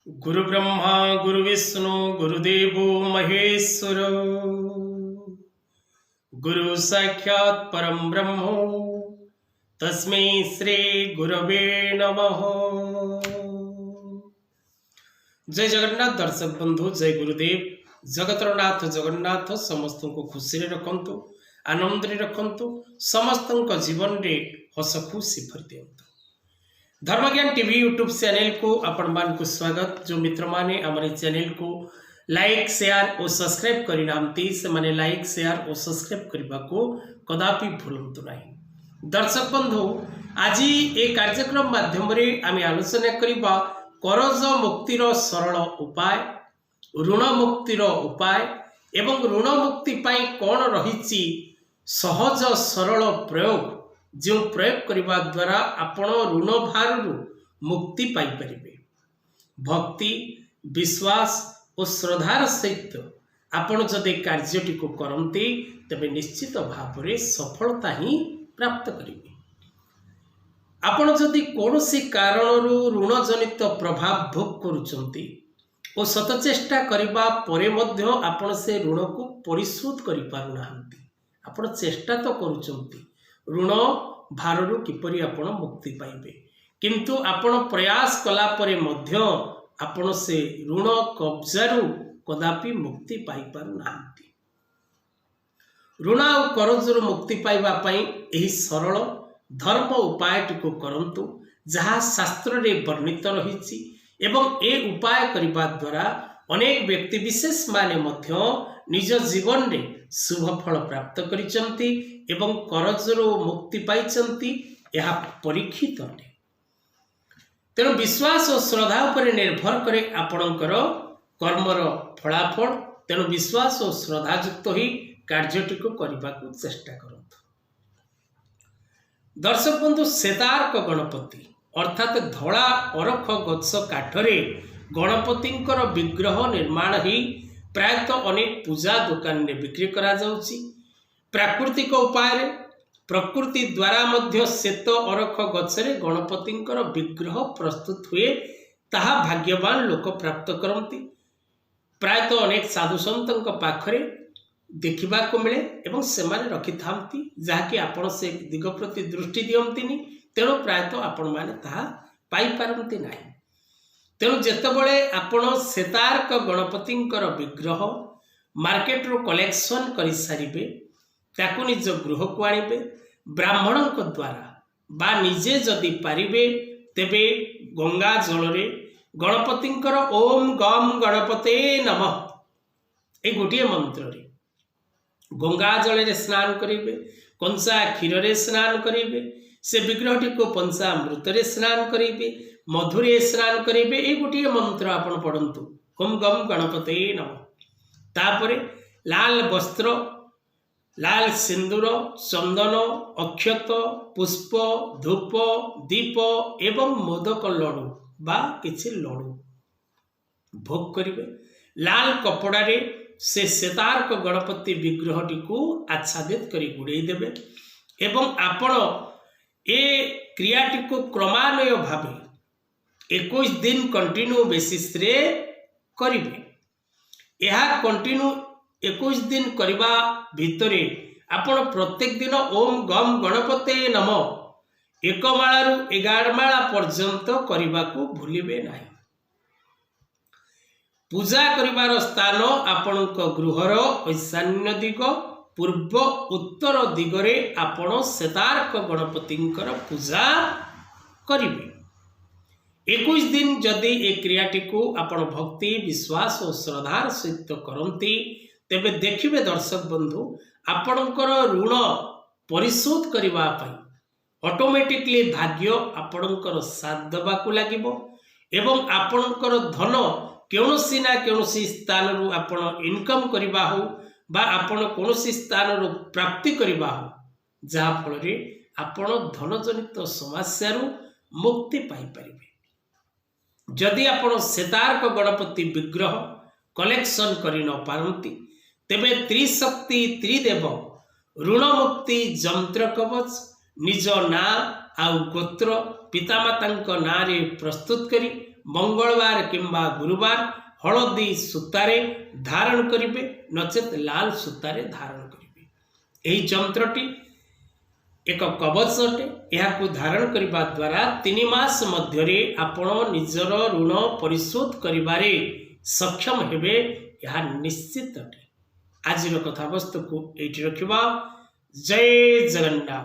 गुरु ब्रह्मा गुरु विष्णु गुरुदेवो महेश्वर गुरु साक्षात् परम ब्रह्म तस्मै श्री गुरवे नमः। जय जगन्नाथ दर्शक बंधु, जय गुरुदेव। जगतर नाथ जगन्नाथ समस्त को खुशी रखंतु, आनंद रखंतु, समस्त जीवन रे हस खुशी भर दियंतु। धर्मज्ञान टीवी यूट्यूब चैनल को आपण मान को स्वागत। जो मित्र माने हमारे चैनल को लाइक शेयर और सब्सक्राइब करि नामती से माने लाइक शेयर और सब्सक्राइब करबा को कदापि भूलंतु नहीं। दर्शक बंधु, आज ए कार्यक्रम माध्यम रे आमी आलोचना करिबा करज मुक्तिर सरल उपाय, ऋण मुक्तिर उपाय एवं ऋण मुक्ति पाई कौन रहिछि सहज सरल प्रयोग, जो प्रयोग करने द्वारा आपण ऋण भार मुक्ति पाई परिबे। भक्ति विश्वास और श्रद्धार सहित आपण जदि कार्यटी को करती तेबे निश्चित भाव में सफलता ही प्राप्त करेंगे। आपण जदि कौनसी कारण ऋण जनित प्रभाव भोग करुचंती और सतचेष्टा करबा परे मध्य आपण से ऋण को परिशोध करि पारु नाहंती, आपण चेष्टा तो करुचंती ऋण भारु किपरि आपण मुक्ति पाइबे, किंतु आपण प्रयास कला परे मध्य आपण से ऋण कब्जारू कदापि मुक्ति पाई पारु नाहंती। ऋण और करजरू मुक्ति पाइबा पई एही सरल धर्म उपायटी को करंतु, जहाँ शास्त्र रे वर्णित रहिछि एवं ए उपाय करिबा द्वारा अनेक व्यक्ति विशेष माने मध्य निज जीवन रे शुभ फल प्राप्त करिसंती एवं करजरू मुक्ति पाइसंती, यह परीक्षित अटे। तेणु विश्वास और श्रद्धा उपर निर्भर करे आपणकर कर्मर फलाफल। तेणु विश्वास और श्रद्धा युक्त ही कार्यटी को करने को चेष्टा करंतु। दर्शक बंधु, श्वेतार्क गणपति अर्थात धड़ा अरख गछ काठरे गणपतिंकर विग्रह निर्माण ही प्रायतः अनेक पूजा दुकान में बिक्री करा जाउची। प्राकृतिक उपाय प्रकृति द्वारा मध्य श्वेत अरख गछरे गणपतिंकर विग्रह प्रस्तुत हुए, ताहा भाग्यवान लोक प्राप्त करती। प्रायतः अनेक साधु संतों पाखरे देखा मिले एवं से रखि थांती, जहाँकि आपण से दिग प्रति दृष्टि दियंतिनी। तेणु प्रायतः आपण माने ताहा पाई पारंती नाही। तेणु जेतेबेले आपण श्वेतार्क गणपतिंकर विग्रह मार्केट रो कलेक्शन करि सारिबे, ताकू निज गृह को आनिबे ब्राह्मणों द्वारा बा निजे जदि पारिबे तेबे गंगा जल रे गणपतिंकर ओम गम गणपते नमः ए गोटे मंत्र रे गंगा जल रे स्नान करिबे, कंचा क्षीर रे स्नान करिबे, से विग्रहटी को पंचामृत रे स्नान करिबे, मधुरे स्नान करिबे। ए गोटे मंत्र आपण पढ़ंतु ओम गम गणपते नमः। तापरे लाल वस्त्र, लाल सिंदूर, चंदन, अक्षत, पुष्प, धूप, दीप एवं मोदक लडू बा किछि लडू भोग करिबे। लाल कपड़ा रे से श्वेतार्क गणपति विग्रहटी को आच्छादित करी गुड़े देबे एवं आपण ए क्रियाटी को क्रमान्वय भावे 21 दिन कंटिन्यू बेसिस रे करिबे। यह कंटिन्यू 21 दिन करबा भितरे आपण प्रत्येक दिन ओम गम गणपते नमः 1 माळारू 11 माळा पर्यंत करबा को भूलिबे नाही। पूजा करिबार स्थान आपणक गृहर ईशान्य दिग, पूर्व उत्तर दिगरे आपण श्वेतार्क गणपतिंकर पूजा करिबे। 21 दिन जदि ए क्रियाटी को आपण भक्ति विश्वास और श्रद्धार सहित करती, तेबे देखिबे दर्शक बंधु आपणकर ऋण परिशोध करिबा पई ऑटोमेटिकली भाग्य आपणकर साथ देबाकू लागिबो एवं आपणकर धन कौनसी ना कौनसी स्थान रु आपण इनकम करिबा हो बा आपण कौनसी स्थान रु प्राप्ति करिबा हो, जहाँ फल रे आपण धन जनित समस्या रु मुक्ति पाई परिबे। जदि आपण श्वेतार्क गणपति विग्रह कलेक्शन करि न पारंती, तेबे त्रिशक्ति त्रिदेव ऋण मुक्ति जंत्र कवच निज ना आउ गोत्र पितामाता ना रे प्रस्तुत करी मंगलवार किंबा गुरुवार हलदी सूतारे धारण करिवे नचेत लाल सूतारे धारण करिवे। एही जंत्रटी एक कवच अटे। यह धारण करने द्वारा 3 मास मध्य आपण निजर ऋण परिशोध करिबारे सक्षम हेबे, यह निश्चित अटे। आज कथावस्तु को एठी रखिबा। जय जगन्नाथ।